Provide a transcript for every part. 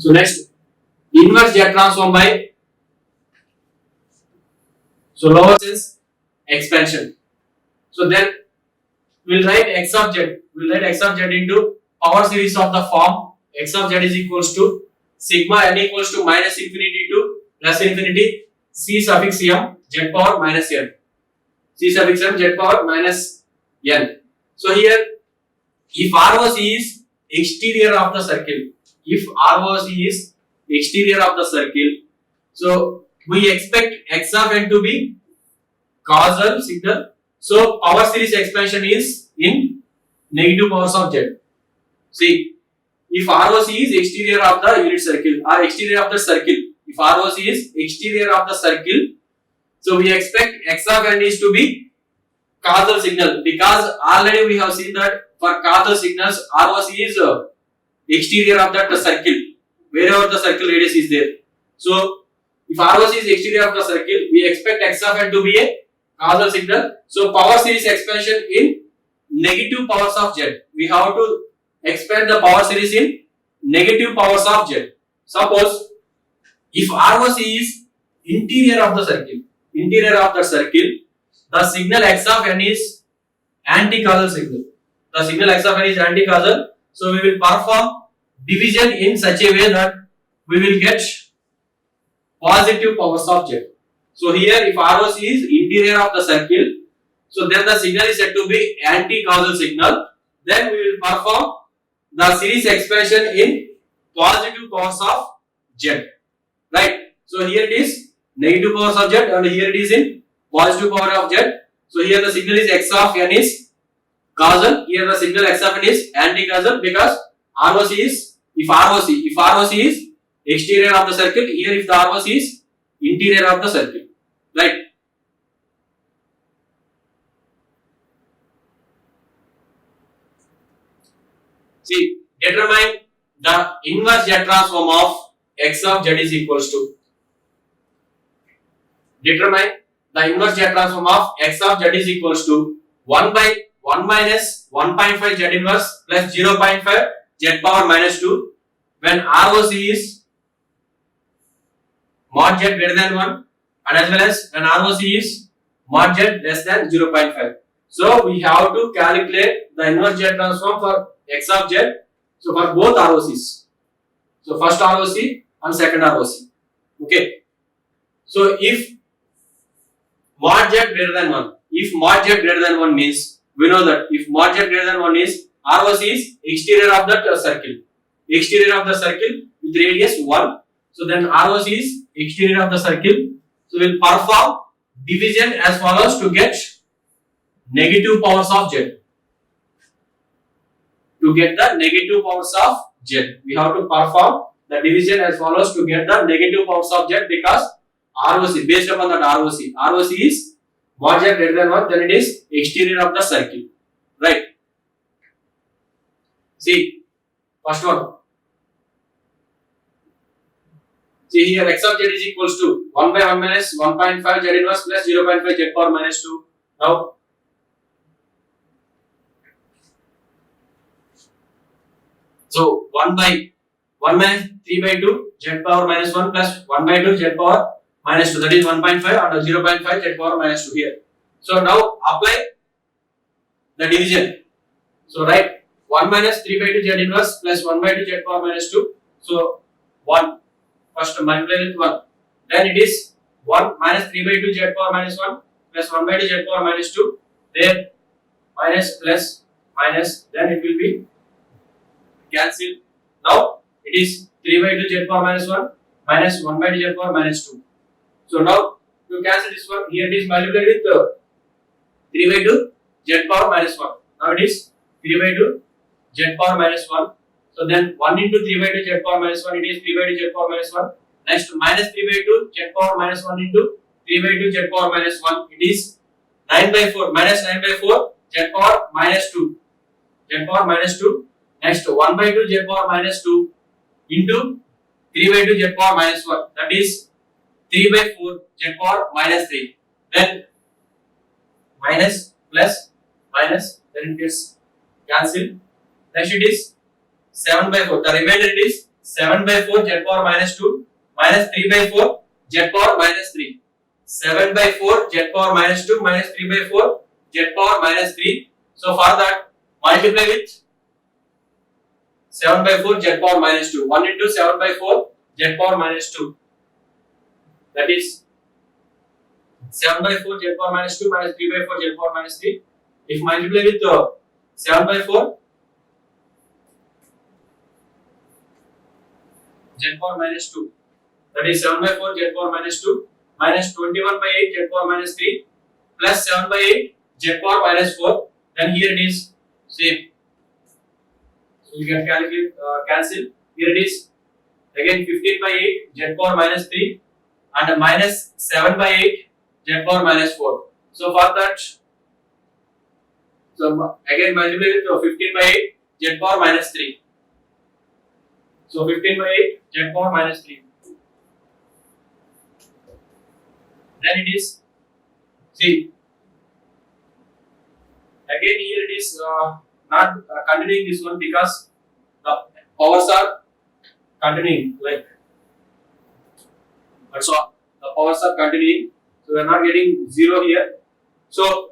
So next, inverse jet transform by, so lower sense expansion. So then we'll write x of z. We'll write x of z into power series of the form x of z is equals to sigma n equals to minus infinity to plus infinity c suffix m z power minus n. C suffix m z power minus n. So here, if ROC is exterior of the circle, so we expect x of n to be causal signal. So power series expansion is in negative powers of z. See, if ROC is exterior of the unit circle or exterior of the circle, if ROC is exterior of the circle, so we expect x of n is to be causal signal, because already we have seen that for causal signals ROC is exterior of that circle, wherever the circle radius is there. So if ROC is exterior of the circle, we expect x of n to be a causal signal. So power series expansion in negative powers of z. We have to expand the power series in negative powers of z. Suppose if ROC is interior of the circle, the signal x of n is anti-causal signal. So we will perform division in such a way that we will get positive powers of z. So here, if ROC is interior of the circle, so then the signal is said to be anti-causal signal. Then we will perform the series expansion in positive powers of z. Right? So here it is negative powers of z, and here it is in positive power of z. So here the signal is x of n is causal. Here the signal x of n is anti-causal, because ROC is, if ROC is exterior of the circle, here if the ROC is interior of the circle. Right? See, determine the inverse jet transform of x of z is equals to. Determine the inverse jet transform of x of z is equals to 1 by 1 minus 1.5 z inverse plus 0.5 z power minus 2 when ROC is mod z greater than 1, and as well as when ROC is mod z less than 0.5. So we have to calculate the inverse jet transform for x of z. So for both ROCs. So first ROC and second ROC. Okay. So if mod z greater than 1, means we know that if mod z greater than 1 is ROC is exterior of that circle. With radius 1. So then ROC is exterior of the circle. So we will perform division as follows to get negative powers of z. To get the negative powers of z, we have to perform the division as follows to get the negative powers of z, because ROC, based upon that ROC is mod z greater than 1, then it is exterior of the circle. Right? See, first one. See here, x of z is equals to 1 by 1 minus 1.5 z inverse plus 0.5 z power minus 2. Now, so 1 by 1 minus 3 by 2 z power minus 1 plus 1 by 2 z power minus 2, that is 1.5 and 0.5 z power minus 2 here. So now apply the division. So write 1 minus 3 by 2 z inverse plus 1 by 2 z power minus 2. So 1. First multiply with 1. Then it is 1 minus 3 by 2 z power minus 1 plus 1 by 2 z power minus 2. Then minus plus minus. Then it will be cancel. Now it is 3 by 2 z power minus 1 minus 1 by 2 z power minus 2. So now to cancel this one, here it is multiplied with 3 by 2 z power minus 1. Now it is 3 by 2 z power minus 1. So then 1 into 3 by 2 z power minus 1, it is 3 by 2 z power minus 1. Next minus 3 by 2 z power minus 1 into 3 by 2 z power minus 1, it is 9 by 4 minus 9 by 4 z power minus 2. Next 1 by 2 z power minus 2 into 3 by 2 z power minus 1, that is 3 by 4 z power minus 3. Then minus plus minus, then it gets cancelled. Next it is 7 by 4. The remainder it is 7 by 4 z power minus 2 minus 3 by 4 z power minus 3. 7 by 4 z power minus 2 minus 3 by 4 z power minus 3. So for that, multiply with 7 by 4 z power minus 2. 1 into 7 by 4 z power minus 2. That is 7 by 4 z power minus 2 minus 3 by 4 z power minus 3. If multiply with 7 by 4 z power minus 2, that is 7 by 4 z power minus 2 minus 21 by 8 z power minus 3 plus 7 by 8 z power minus 4, then here it is same. So you can calculate, cancel. Here it is again 15 by 8 z power minus 3 and minus 7 by 8 z power minus 4. So for that, so again multiply with 15 by 8 z power minus 3. So 15 by 8 z power minus 3. Then it is, see, again here it is not continuing this one because the powers are continuing, like that's all. The powers are continuing, so we are not getting 0 here. So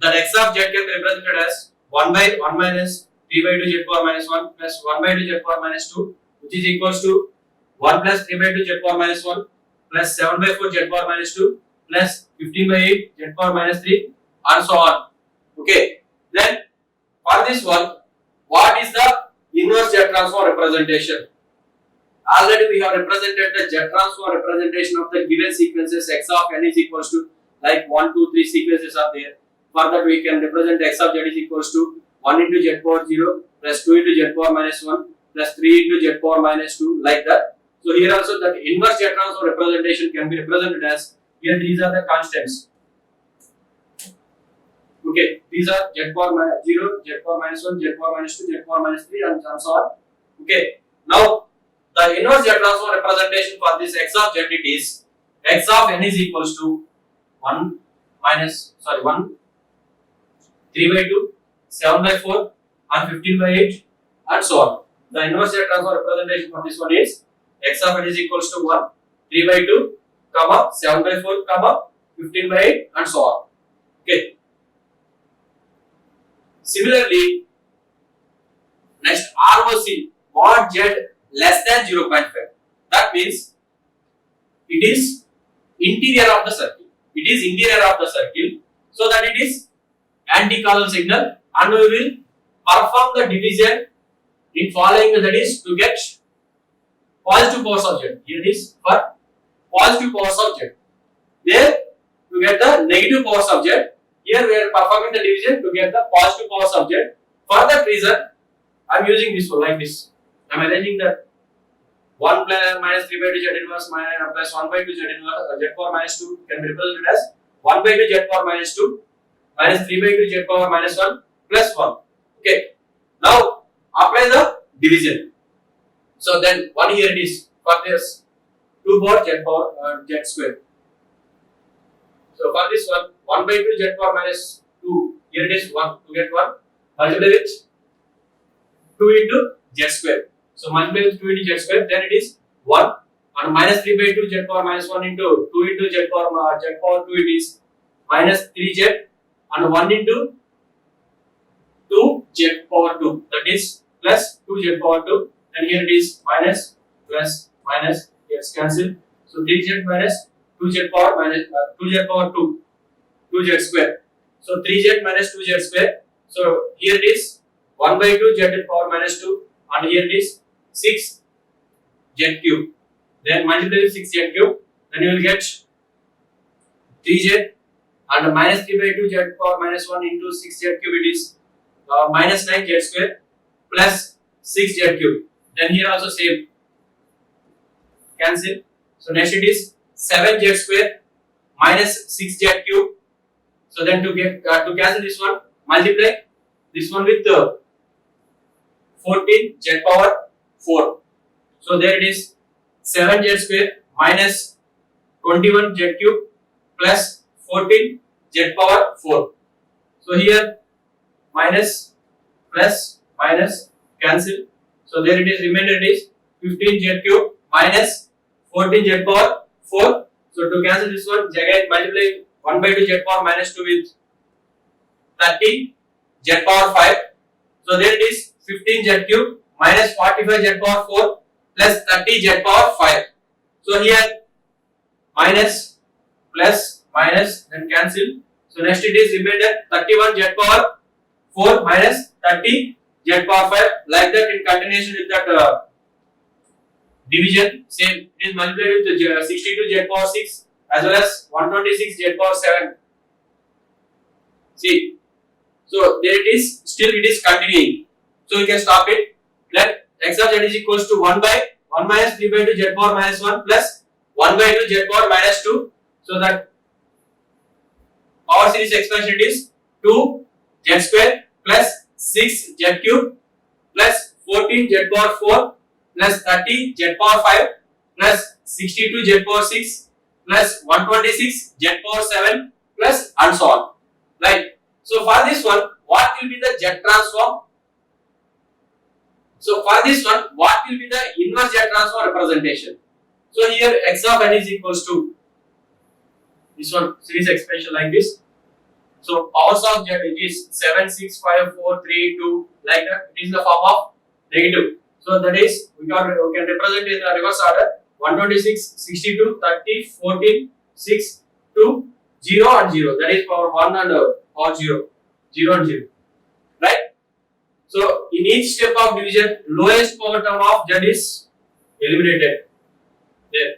the x of z can be represented as 1 by 1 minus 3 by 2 z power minus 1 plus 1 by 2 z power minus 2, which is equals to 1 plus 3 by 2 z power minus 1 plus 7 by 4 z power minus 2 plus 15 by 8 z power minus 3 and so on. Okay. Then for this one, what is the inverse Z transform representation? Already we have represented the Z transform representation of the given sequences x of n is equals to like 1, 2, 3 sequences are there. For that we can represent x of z is equals to 1 into z power 0 plus 2 into z power minus 1 plus 3 into z power minus 2, like that. So here also that inverse Z transform representation can be represented as, here these are the constants. Okay, these are z power minus 0, z power minus 1, z power minus 2, z power minus 3 and so on. Okay, now the inverse Z transform representation for this x of z it is x of n is equals to 1 3 by 2, 7 by 4 and 15 by 8 and so on. The inverse Z transform representation for this one is x of n is equals to 1, 3 by 2, 7 by 4, 15 by 8 and so on. Okay. Similarly, next ROC, mod z less than 0.5. That means it is interior of the circle. It is interior of the circle, so that it is anti-causal signal, and we will perform the division in following, that is to get positive powers of z. Here it is for positive powers of z. There to get the negative powers of z. Here we are performing the division to get the positive powers of z. For that reason, I am using this one like this. I am arranging that 1 plus minus 3 by 2 z inverse minus plus 1 by 2 z inverse z power minus 2 can be represented as 1 by 2 z power minus 2 minus 3 by 2 z power minus 1 plus 1. Okay. Now apply the division. So then 1 here it is for this 2 power z power z square. So for this one, 1 by 2 z power minus 2, here it is 1, to get 1, multiply with 2 into z square. So multiply with 2 into z square, then it is 1, and minus 3 by 2 z power minus 1 into 2 into z power 2, it is minus 3z, and 1 into 2 z power 2, that is plus 2 z power 2, and here it is minus plus minus, gets cancelled. So 3z minus 2z power minus 2z power 2, 2z square. So 3z minus 2z square. So here it is 1 by 2 z power minus 2, and here it is 6 z cube. Then multiply with 6 z cube, then you will get 3z, and minus 3 by 2 z power minus 1 into 6 z cube, it is minus 9 z square plus 6 z cube. Then here also same, cancel. So next it is 7 z square minus 6 z cube. So then to get to cancel this one, multiply this one with 14 z power 4. So there it is 7 z square minus 21 z cube plus 14 z power 4. So here minus plus minus cancel. So there it is, remainder it is 15 z cube minus 14 z power 4. So to cancel this one, again multiply 1 by 2 z power minus 2 with 30 z power 5. So there it is 15 z cube minus 45 z power 4 plus 30 z power 5. So here minus plus minus then cancel. So next it is remainder 31 z power 4 minus 30 z power 5. Like that in continuation with that division, same it is multiplied with 62 z power 6 as well as 126 z power 7. See, so there it is, still it is continuing. So you can stop it. Let x of z is equals to 1 by 1 minus 3 by 2 z power minus 1 plus 1 by 2 z power minus 2. So that power series expansion is 2 z square plus 6 z cube plus 14 z power 4 plus 30 z power 5 plus 62 z power 6 plus 126 z power 7 plus and so on. Right. So for this one, what will be the Z transform? So for this one, what will be the inverse Z transform representation? So here x of n is equals to this one series expansion like this. So powers of Z it is 7, 6, 5, 4, 3, 2 like that. It is in the form of negative. So that is we can represent in the reverse order 126, 62, 30, 14, 6, 2, 0 and 0. That is power 1 and power 0. 0 and 0. Right? So in each step of division, lowest power term of Z is eliminated. There.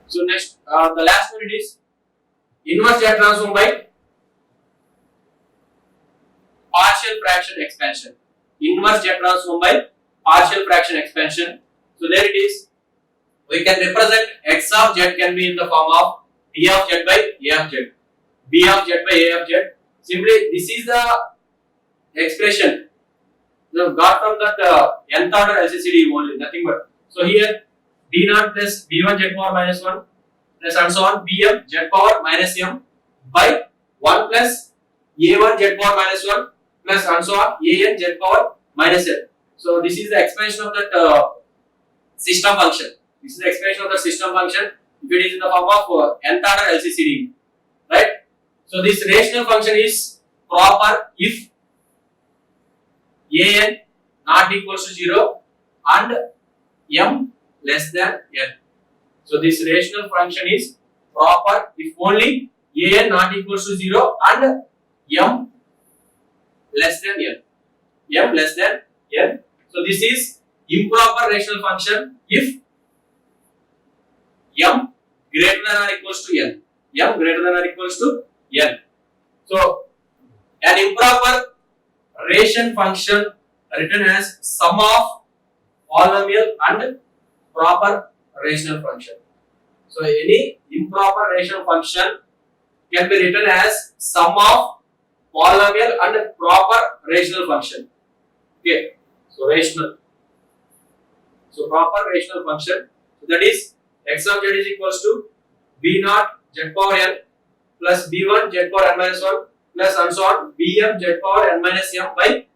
So next, the last one it is inverse Z transform by partial fraction expansion. Inverse Z transform by partial fraction expansion. So there it is. We can represent x of z can be in the form of b of z by a of z. B of z by a of z. Simply, this is the expression got from that nth order LCCD only, nothing but. So here b0 plus b1 z power minus 1 plus and so on bm z power minus m by 1 plus a1 z power minus 1 plus and so on an z power minus n. So this is the expansion of that system function. This is the expression of the system function if it is in the form of nth order LCCD, right? So this rational function is proper if an not equals to 0 and m less than n. So this rational function is proper if only an not equals to 0 and m less than n. M less than n. So this is improper rational function if m greater than or equals to n. M greater than or equals to n. So an improper ration function written as sum of polynomial and proper rational function. So any improper rational function can be written as sum of polynomial and proper rational function. Okay, so rational. So proper rational function. So that is x of z is equals to b0 z power n plus b1 z power n minus 1 plus and so on bm z power n minus m by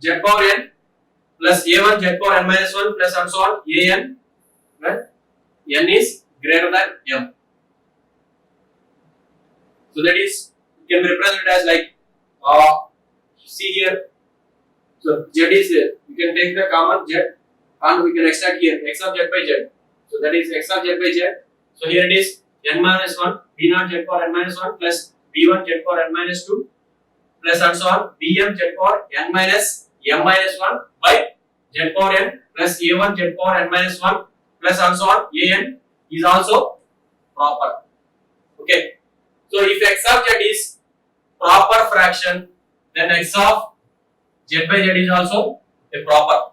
z power n plus a1 z power n minus 1 plus and so on an, right? N is greater than m. So that is can be represented as like see here. So z is you can take the common z and we can extract here x of z by z. So that is x of z by z. So here it is n minus 1 b0 z power n minus 1 plus b1 z power n minus 2 plus and so on bm z power n minus m minus 1 by z power n plus a1 z power n minus 1 plus and so on an is also proper. Okay. So if x of z is proper fraction, then x of z by z is also a proper.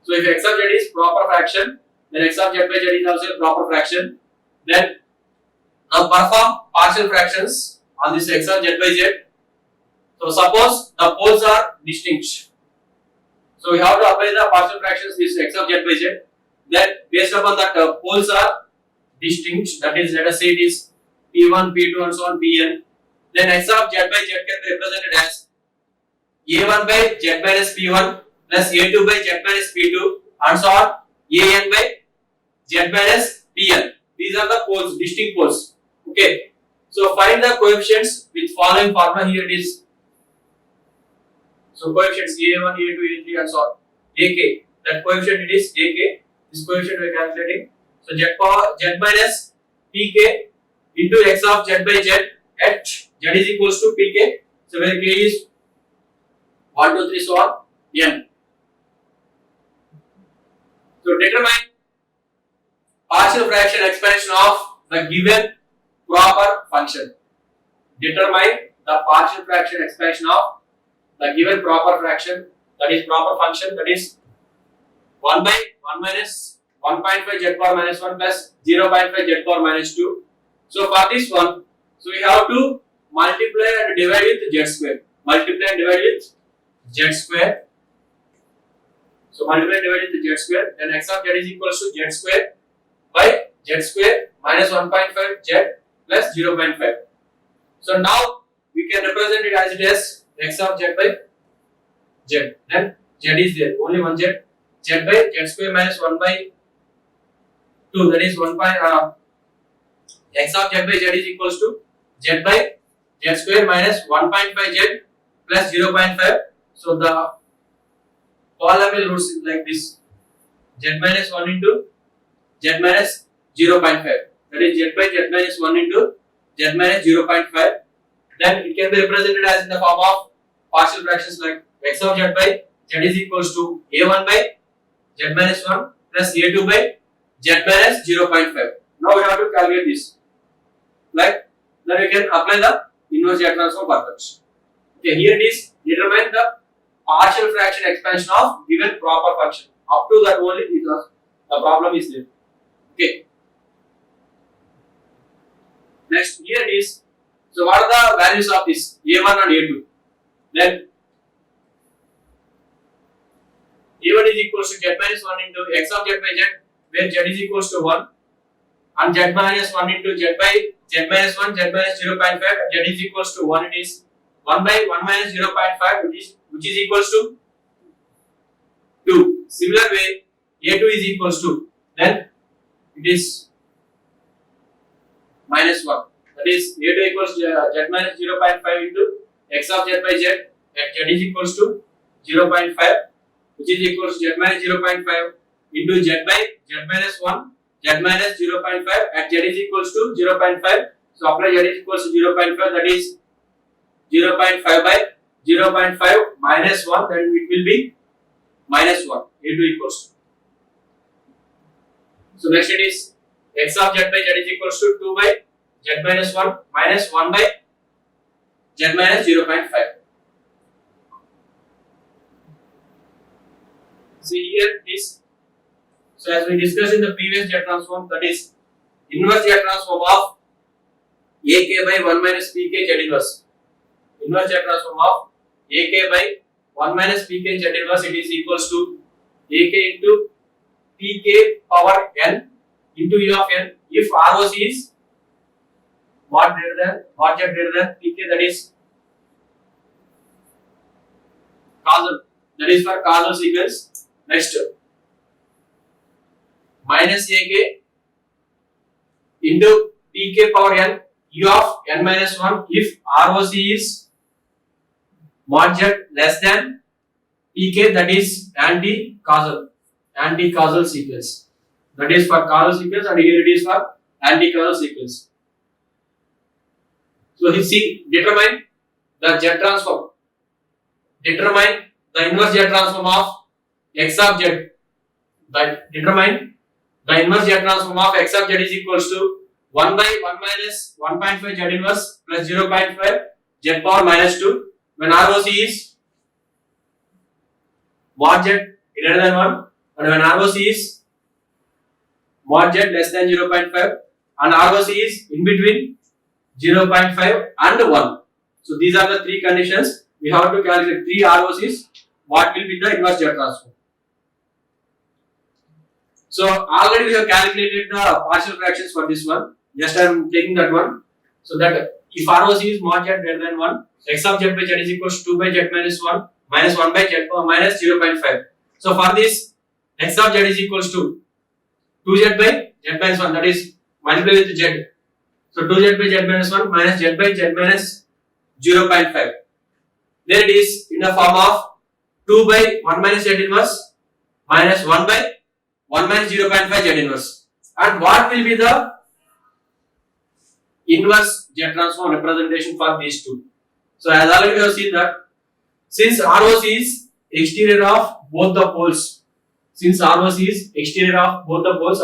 So if x of z is proper fraction, then x of z by z is also a proper fraction. Then now perform partial fractions on this x of z by z. So suppose the poles are distinct. So we have to apply the partial fractions this x of z by z. Then based upon that poles are distinct, that is let us say it is p1, p2 and so on pn. Then x of z by z can be represented as a1 by z minus p1 plus a2 by z minus p2 and so on an by z minus pn. These are the poles, distinct poles. Okay. So find the coefficients with following formula. Here it is. So coefficients a1, a2, a3 and so on. Ak. That coefficient it is ak. This coefficient we are calculating. So z minus pk into x of z by z at z is equals to pk. So where k is 1, 2, 3 so on n. So determine partial fraction expansion of the given proper function. Determine the partial fraction expansion of the given proper fraction, that is proper function, that is 1 by 1 minus 1.5 z power minus 1 plus 0.5 z power minus 2. So for this one, so we have to multiply and divide with z square. Multiply and divide with z square. So multiply and divide with z square. Then x of z is equals to z square by z square minus 1.5 z plus 0.5. So now we can represent it as it is x of z by z. Then z is there, only one z. Z by z square minus 1 by 2, that is 1 by x of z by z is equals to z by z square minus 1.5 z plus 0.5. So the polynomial roots is like this: z minus 1 into z minus 0.5. That is z by z minus 1 into z minus 0.5. Then it can be represented as in the form of partial fractions like x of z by z is equals to a1 by z minus 1 plus a2 by z minus 0.5. Now we have to calculate this. Like then we can apply the inverse Z transform purpose. Okay, here it is. Determine the partial fraction expansion of given proper function. Up to that only because the problem is there. Okay. Next, here it is. So what are the values of this a1 and a2? Then a1 is equals to z minus 1 into x of z by z, where z is equals to 1, and z minus 1 into z by z minus 1, z minus 0.5, z is equals to 1. It is 1 by 1 minus 0.5, which is equals to 2. Similar way, a2 is equals to, then it is minus 1. That is a2 equals to z minus 0.5 into x of z by z at z is equals to 0.5, which is equals to z minus 0.5 into z by z minus 1, z minus 0.5 at z is equals to 0.5. So apply z is equals to 0.5, that is 0.5 by 0.5 minus 1, then it will be minus 1, a2 equals to. So next it is x of z by z is equals to 2 by z minus 1 minus 1 by z minus 0.5. See here it is. So as we discussed in the previous Z transform, that is inverse Z transform of ak by 1 minus pk Z inverse. Inverse Z transform of ak by 1 minus pk Z inverse, it is equals to ak into pk power n into u of n if ROC is mod z greater than pk, that is causal, that is for causal sequence. Next, minus ak into pk power n u of n minus 1 if ROC is mod z less than pk, that is anti-causal sequence. That is for causal sequence, and here it is for anti-causal sequence. So you see, determine the Z transform. Determine the inverse Z transform of x of z. That determine the inverse Z transform of x of z is equals to 1 by 1 minus 1.5 Z inverse plus 0.5 Z power minus 2 when ROC is mod z greater than 1 and when ROC is mod z less than 0.5 and ROC is in between 0.5 and 1. So these are the three conditions. We have to calculate three ROCs. What will be the inverse Z transform? So already we have calculated the partial fractions for this one. Just I am taking that one. So that if ROC is mod z greater than 1, x of z by z is equals to 2 by z minus 1 minus 1 by z power minus 0.5. So for this, x of z is equals to 2z by z minus 1, that is multiply with z. So 2z by z minus 1 minus z by z minus 0.5. There it is in the form of 2 by 1 minus z inverse minus 1 by 1 minus 0.5 z inverse. And what will be the inverse Z transform representation for these two? So as already we have seen that since ROC is exterior of both the poles, and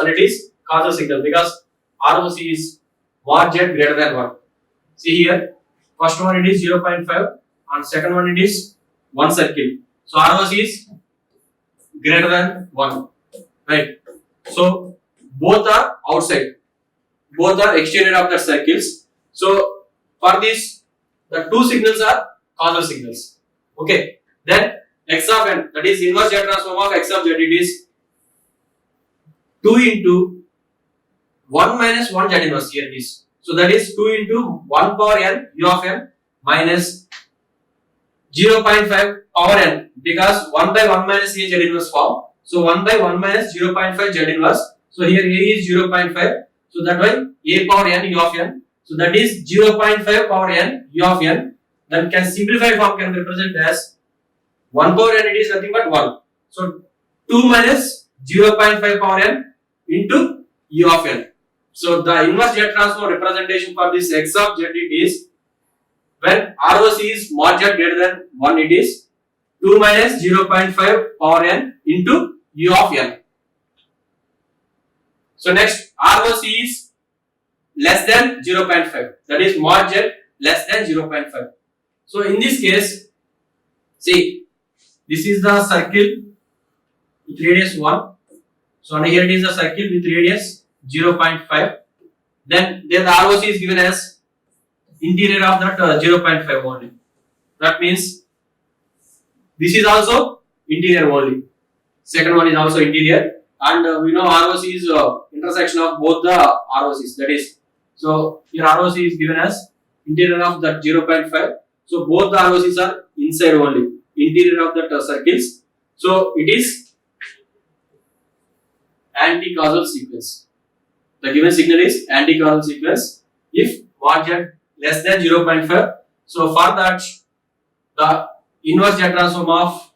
it is causal signal because ROC is mod Z greater than 1. See here, first one it is 0.5 and second one it is 1 circle. So ROC is greater than 1, right? So both are outside, both are exterior of the circles. So for this, the two signals are causal signals. Okay, then x of n, that is inverse Z transform of x of z, it is 2 into 1 minus 1 Z inverse, here it is. So that is 2 into 1 power n u of n minus 0.5 power n, because 1 by 1 minus a Z inverse form. So 1 by 1 minus 0.5 Z inverse. So here a is 0.5. So that way a power n u of n. So that is 0.5 power n u of n. Then can simplify form can be represented as 1 power n, it is nothing but 1. So 2 minus 0.5 power n into u of n. So the inverse Z transform representation for this x of z, it is when ROC is mod z greater than 1, it is 2 minus 0.5 power n into u of n. So next, ROC is less than 0.5, that is mod z less than 0.5. So in this case, see, this is the circle with radius 1. So here it is a circle with radius 0.5. Then the ROC is given as interior of that 0.5 only. That means this is also interior only. Second one is also interior, and we know ROC is intersection of both the ROCs. That is, so here ROC is given as interior of that 0.5. So both the ROCs are inside only, interior of that circles. So it is anti-causal sequence. The given signal is anti-causal sequence if mod z less than 0.5. So for that, the inverse Z transform of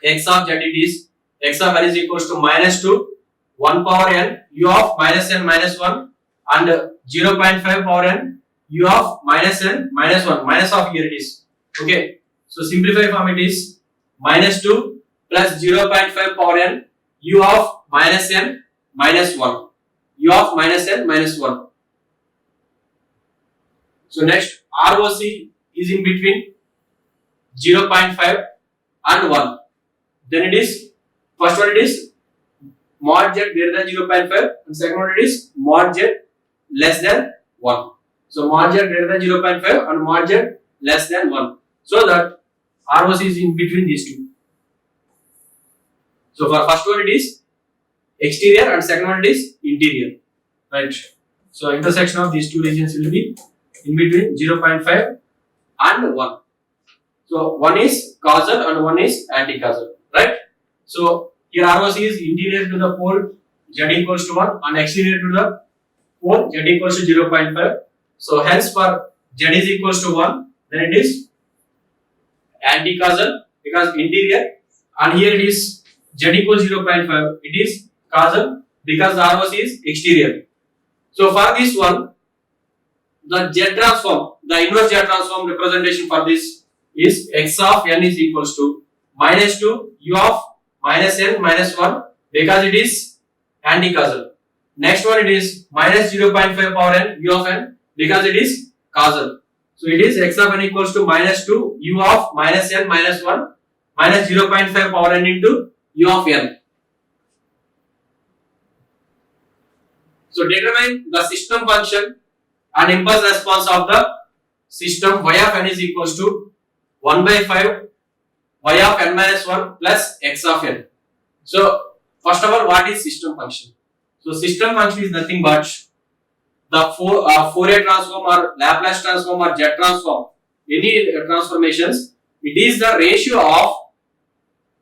x of z, it is x of n is equals to minus 2 1 power n u of minus n minus 1 and 0.5 power n u of minus n minus 1, minus of here it is. Okay, so simplify form it is minus 2 plus 0.5 power n u of minus n minus 1, u of minus n minus 1. So next, ROC is in between 0.5 and 1. Then it is, first one it is mod z greater than 0.5 and second one it is mod z less than 1. So mod z greater than 0.5 and mod z less than 1. So that ROC is in between these two. So for first one it is exterior and second one it is interior. Right. So intersection of these two regions will be in between 0.5 and 1. So one is causal and one is anti-causal. Right. So here ROC is interior to the pole z equals to 1 and exterior to the pole z equals to 0.5. So hence for z is equals to 1, then it is anti-causal because interior, and here it is z equals 0.5, it is causal because the ROC is exterior. So for this one, the Z transform, the inverse Z transform representation for this is x of n is equals to minus 2 u of minus n minus 1 because it is anti-causal. Next one it is minus 0.5 power n u of n because it is causal. So it is x of n equals to minus 2 u of minus n minus 1 minus 0.5 power n into u of n. So determine the system function and impulse response of the system y of n is equals to 1 by 5 y of n minus 1 plus x of n. So first of all, what is system function? So system function is nothing but the Fourier transform or Laplace transform or Z transform, any transformations it is the ratio of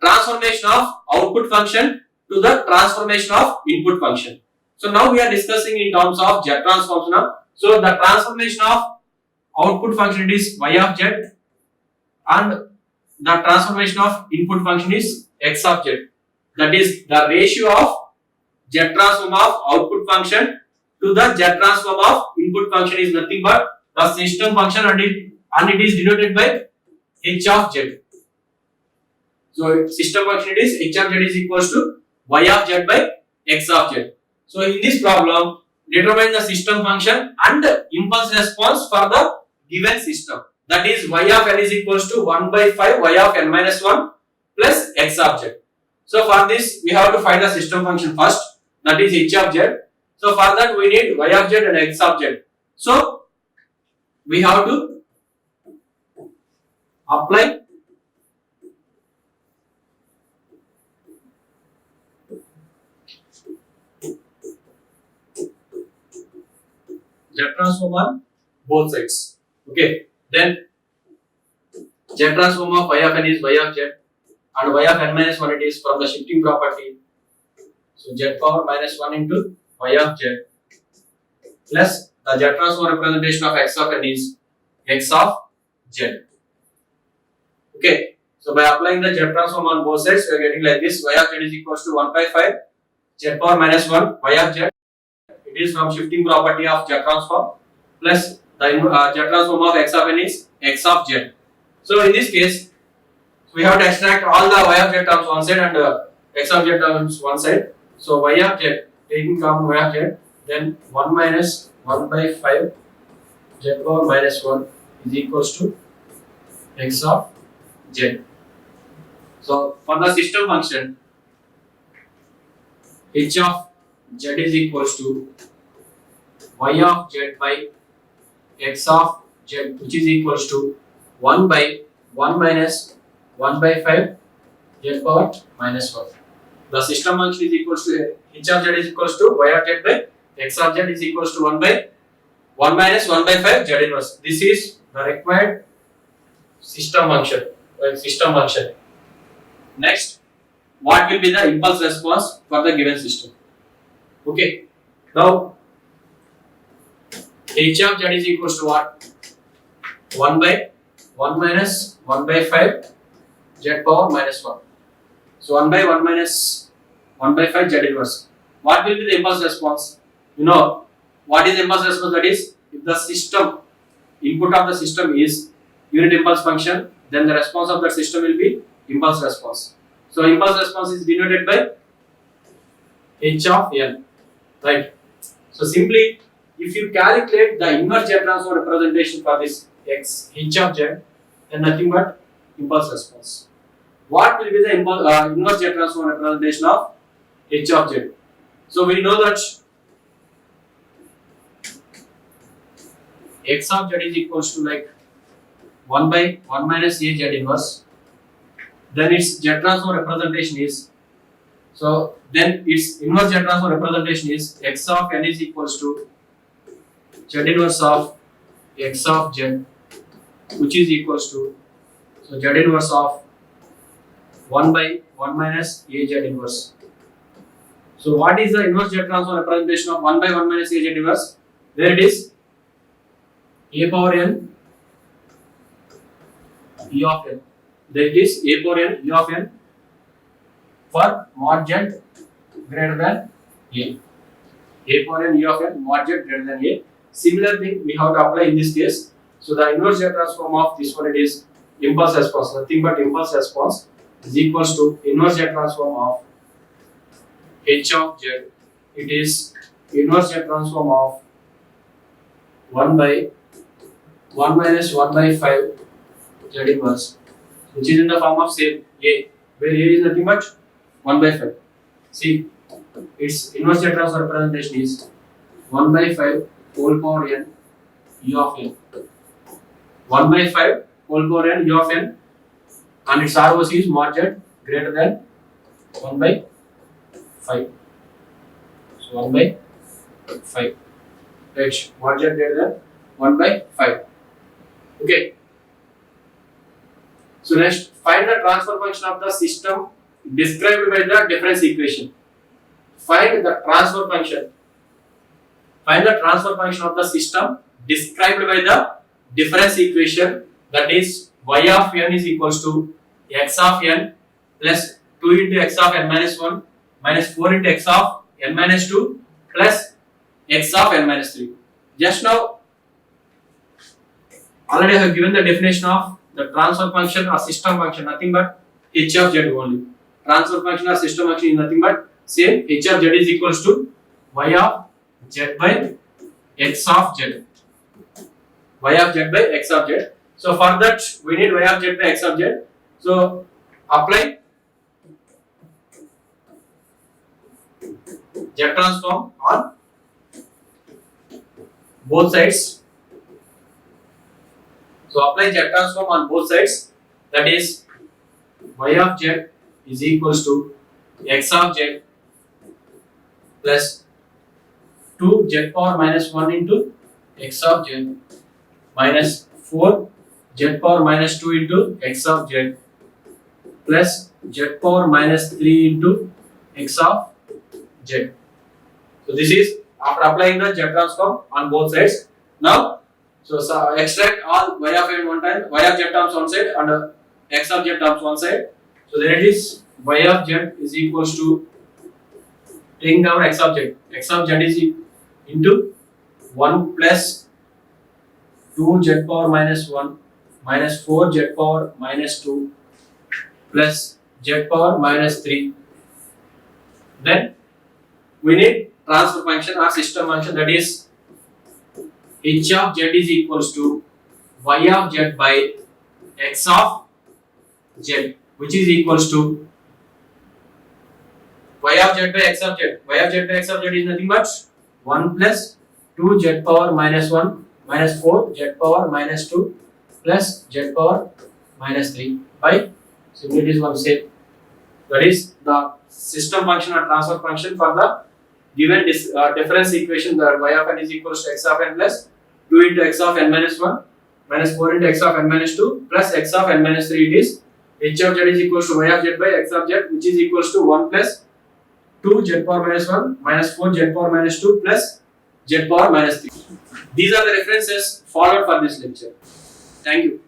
transformation of output function to the transformation of input function. So now we are discussing in terms of Z transforms now. So the transformation of output function is y of z, and the transformation of input function is x of z. That is the ratio of Z transform of output function to the Z transform of input function is nothing but the system function, and it is denoted by h of z. So system function is h of z is equals to y of z by x of z. So in this problem, determine the system function and impulse response for the given system. That is y of n is equals to 1 by 5 y of n minus 1 plus x of z. So for this we have to find the system function first, that is h of z. So for that we need y of z and x of z. So we have to apply Z transform on both sides. Okay. Then Z transform of y of n is y of z, and y of n minus 1 it is from the shifting property. So z power minus 1 into y of z plus the Z transform representation of x of n is x of z. Okay. So by applying the Z transform on both sides, we are getting like this: y of z is equals to 1 by 5 z power minus 1 y of z. It is from shifting property of Z transform plus the Z transform of x of n is x of z. So in this case, we have to extract all the y of z terms one side and x of z terms one side. So y of z, taking common y of z, then 1 minus 1 by 5 z power minus 1 is equals to x of z. So for the system function, h of z is equals to y of z by x of z, which is equals to 1 by 1 minus 1 by 5 z power minus 1. The system function is equals to h of z is equals to y of z by x of z is equals to 1 by 1 minus 1 by 5 z inverse. This is the required system function. Next, what will be the impulse response for the given system? Okay. Now, h of z is equals to what? 1 by 1 minus 1 by 5 z power minus 1. So 1 by 1 minus 1 by 5 z inverse. What will be the impulse response? You know what is impulse response? That is, if the system input of the system is unit impulse function, then the response of the system will be impulse response. So impulse response is denoted by h of n, right? So simply, if you calculate the inverse Z transform representation for this x h of z, then nothing but impulse response. What will be the inverse Z transform representation of h of z? So we know that x of z is equals to like 1 by 1 minus a z inverse. Then its Z transform representation is, so then its inverse Z transform representation is x of n is equals to Z inverse of x of z, which is equals to, so Z inverse of 1 by 1 minus a z inverse. So what is the inverse Z transform representation of 1 by 1 minus a z inverse? There it is, a power n e of n. There it is a power n e of n for mod z greater than a. A power n e of n mod z greater than a. Similar thing we have to apply in this case. So the inverse Z transform of this one, it is impulse response. Nothing but impulse response is equals to inverse Z transform of h of z. It is inverse Z transform of 1 by 1 minus 1 by 5 Z inverse, which is in the form of same a, where a is nothing but 1 by 5. See, its inverse Z transform representation is 1 by 5 whole power n e of n. 1 by 5 whole power n e of n, and its ROC is mod z greater than 1 by 5. So 1 by 5. Right, mod z greater than 1 by 5. Okay. So next, find the transfer function of the system described by the difference equation. Find the transfer function. Find the transfer function of the system described by the difference equation, that is y of n is equals to x of n plus 2 into x of n minus 1 minus 4 into x of n minus 2 plus x of n minus 3. Just now, already I have given the definition of the transfer function or system function, nothing but h of z only. Transfer function or system function is nothing but same, h of z is equals to y of z by x of z. Y of z by x of z. So for that we need y of z by x of z. So apply z transform on both sides. So apply z transform on both sides, that is y of z is equals to x of z plus 2 z power minus 1 into x of z minus 4 z power minus 2 into x of z plus z power minus 3 into x of z. So this is after applying the z transform on both sides. Now, so extract all y of n one time, y of z terms one side and x of z terms one side. So there it is, y of z is equals to, taking down x of z is into 1 plus 2 z power minus 1 minus 4 z power minus 2 plus z power minus 3. Then we need transfer function or system function, that is h of z is equals to y of z by x of z, which is equals to y of z by x of z. Y of z by x of z is nothing but 1 plus 2 z power minus 1 minus 4 z power minus 2 plus z power minus 3 by, simply it is one same. That is the system function or transfer function for the given difference equation, that y of n is equals to x of n plus 2 into x of n minus 1 minus 4 into x of n minus 2 plus x of n minus 3. It is h of z is equals to y of z by x of z, which is equals to 1 plus 2 z power minus 1 minus 4 z power minus 2 plus z power minus 3. These are the references followed for this lecture. Thank you.